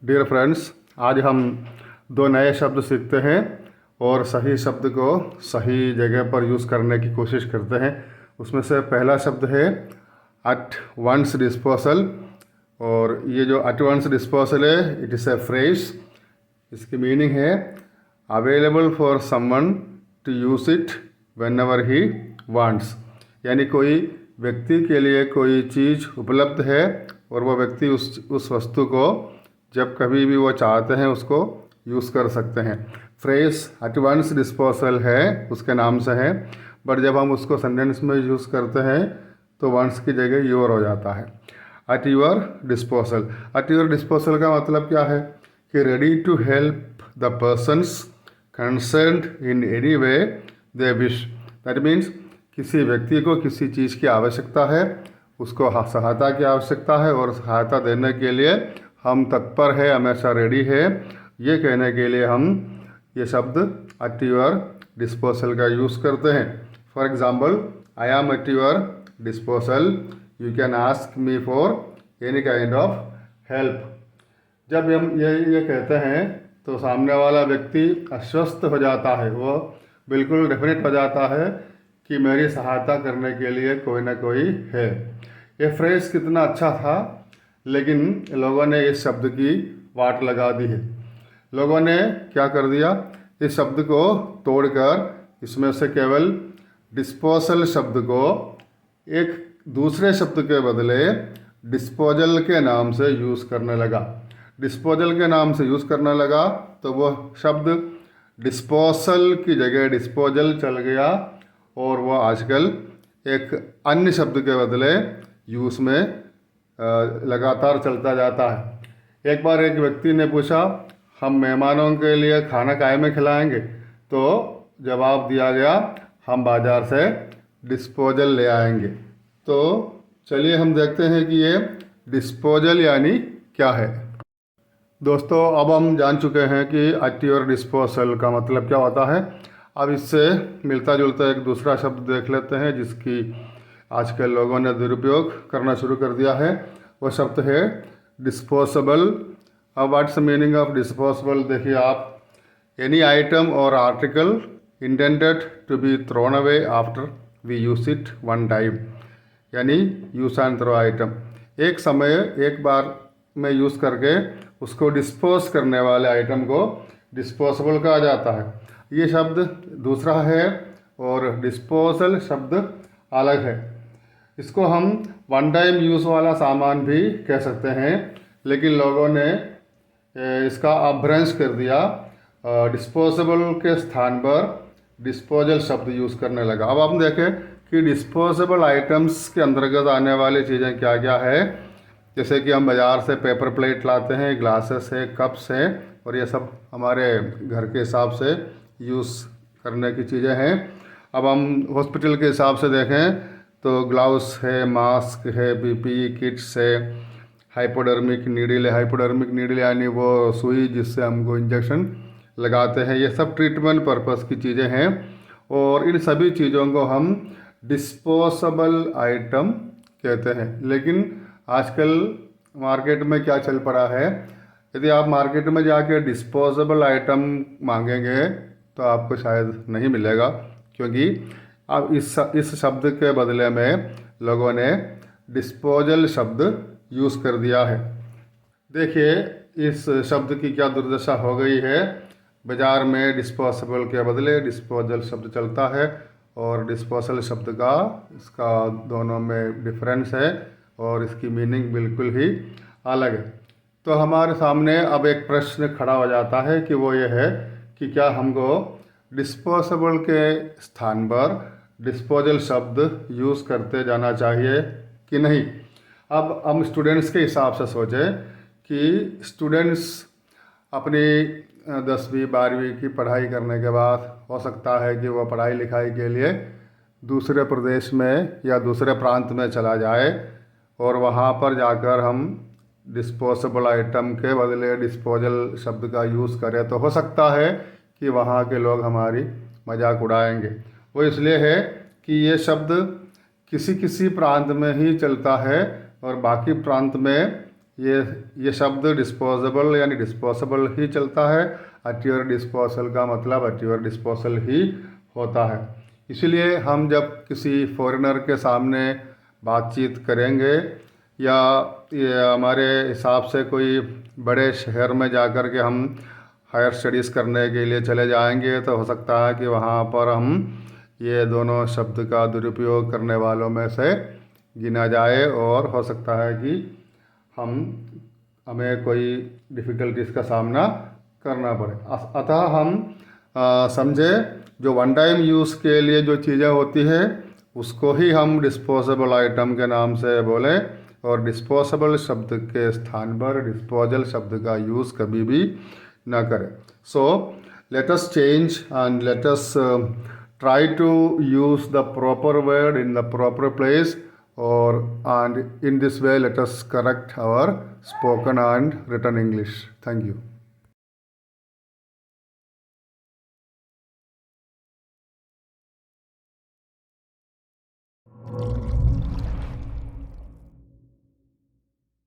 Dear friends, आज हम दो नए शब्द सीखते हैं और सही शब्द को सही जगह पर यूज़ करने की कोशिश करते हैं। उसमें से पहला शब्द है एट वंस डिस्पोजल। और ये जो एट वंस डिस्पोजल है, इट इज़ ए फ्रेज। इसकी मीनिंग है available for someone to use it whenever he wants. यानी कोई व्यक्ति के लिए कोई चीज़ उपलब्ध है और वह व्यक्ति उस वस्तु को जब कभी भी वो चाहते हैं उसको यूज़ कर सकते हैं। फ्रेज एट वंस डिस्पोजल है, उसके नाम से है, बट जब हम उसको सेंटेंस में यूज़ करते हैं तो वंस की जगह योर हो जाता है। At your disposal. At your disposal का मतलब क्या है कि ready to help the persons concerned in any way they wish. That means किसी व्यक्ति को किसी चीज़ की आवश्यकता है, उसको सहायता की आवश्यकता है और सहायता देने के लिए हम तत्पर है, हमेशा रेडी है। ये कहने के लिए हम ये शब्द एट योर डिस्पोजल का यूज़ करते हैं। For example, I am eight your disposal, you can ask me for any kind of help. जब हम ये कहते हैं तो सामने वाला व्यक्ति आश्वस्त हो जाता है, वो बिल्कुल डेफिनेट हो जाता है कि मेरी सहायता करने के लिए कोई ना कोई है। ये फ्रेज कितना अच्छा था, लेकिन लोगों ने इस शब्द की वाट लगा दी है। लोगों ने क्या कर दिया, इस शब्द को तोड़कर इसमें से केवल डिस्पोजल शब्द को एक दूसरे शब्द के बदले डिस्पोजल के नाम से यूज़ करने लगा। डिस्पोजल के नाम से यूज़ करने लगा तो वह शब्द डिस्पोजल की जगह डिस्पोजल चल गया और वह आजकल एक अन्य शब्द के बदले यूज़ में लगातार चलता जाता है। एक बार एक व्यक्ति ने पूछा, हम मेहमानों के लिए खाना काहे में खिलाएंगे? तो जवाब दिया गया, हम बाज़ार से डिस्पोजल ले आएंगे। तो चलिए हम देखते हैं कि ये डिस्पोजल यानी क्या है। दोस्तों, अब हम जान चुके हैं कि एट योर डिस्पोजल का मतलब क्या होता है। अब इससे मिलता जुलता एक दूसरा शब्द देख लेते हैं जिसकी आजकल लोगों ने दुरुपयोग करना शुरू कर दिया है। वो शब्द है डिस्पोजेबल। अब what's the meaning of disposable देखिए आप, एनी आइटम और article intended to be thrown away after we use it one time. यानी यूज एंड थ्रो आइटम, एक समय एक बार में यूज़ करके उसको डिस्पोज करने वाले आइटम को डिस्पोजेबल कहा जाता है। ये शब्द दूसरा है और डिस्पोजल शब्द अलग है। इसको हम वन टाइम यूज़ वाला सामान भी कह सकते हैं, लेकिन लोगों ने इसका अपभ्रंश कर दिया, डिस्पोजेबल के स्थान पर डिस्पोजल शब्द यूज़ करने लगा। अब हम देखें कि डिस्पोजेबल आइटम्स के अंतर्गत आने वाली चीज़ें क्या क्या है। जैसे कि हम बाज़ार से पेपर प्लेट लाते हैं, ग्लासेस है, कप्स हैं, और ये सब हमारे घर के हिसाब से यूज़ करने की चीज़ें हैं। अब हम हॉस्पिटल के हिसाब से देखें तो ग्लव्स है, मास्क है, पीपीई किट्स है, हाइपोडर्मिक नीडल है। हाइपोडर्मिक नीडल यानी वो सुई जिससे हमको इंजेक्शन लगाते हैं। ये सब ट्रीटमेंट पर्पस की चीज़ें हैं और इन सभी चीज़ों को हम डिस्पोजेबल आइटम कहते हैं। लेकिन आजकल मार्केट में क्या चल पड़ा है, यदि आप मार्केट में जाके डिस्पोजेबल आइटम मांगेंगे तो आपको शायद नहीं मिलेगा, क्योंकि अब इस शब्द के बदले में लोगों ने डिस्पोजल शब्द यूज़ कर दिया है। देखिए इस शब्द की क्या दुर्दशा हो गई है। बाज़ार में डिस्पोजेबल के बदले डिस्पोजल शब्द चलता है और डिस्पोजल शब्द का इसका दोनों में डिफरेंस है और इसकी मीनिंग बिल्कुल ही अलग है। तो हमारे सामने अब एक प्रश्न खड़ा हो जाता है कि वो ये है कि क्या हमको डिस्पोजेबल के स्थान पर डिस्पोजल शब्द यूज़ करते जाना चाहिए कि नहीं। अब हम स्टूडेंट्स के हिसाब से सोचें कि स्टूडेंट्स अपनी 10वीं 12वीं की पढ़ाई करने के बाद हो सकता है कि वह पढ़ाई लिखाई के लिए दूसरे प्रदेश में या दूसरे प्रांत में चला जाए और वहाँ पर जाकर हम डिस्पोजेबल आइटम के बदले डिस्पोजल शब्द का यूज़ करें तो हो सकता है कि वहाँ के लोग हमारी मजाक उड़ाएंगे। वो इसलिए है कि ये शब्द किसी किसी प्रांत में ही चलता है और बाकी प्रांत में ये शब्द डिस्पोजेबल यानी डिस्पोजेबल ही चलता है। एट योर डिस्पोजल का मतलब एट योर डिस्पोजल ही होता है। इसलिए हम जब किसी फॉरेनर के सामने बातचीत करेंगे या ये हमारे हिसाब से कोई बड़े शहर में जाकर के हम हायर स्टडीज़ करने के लिए चले जाएंगे तो हो सकता है कि वहाँ पर हम ये दोनों शब्द का दुरुपयोग करने वालों में से गिना जाए और हो सकता है कि हमें कोई डिफ़िकल्टीज़ का सामना करना पड़े। अतः हम समझे जो वन टाइम यूज़ के लिए जो चीज़ें होती है उसको ही हम डिस्पोजेबल आइटम के नाम से बोलें और डिस्पोजेबल शब्द के स्थान पर डिस्पोजल शब्द का यूज़ कभी भी ना करें। So let us change and let us try to use the proper word in the proper place, and in this way let us correct our spoken and written English. Thank you.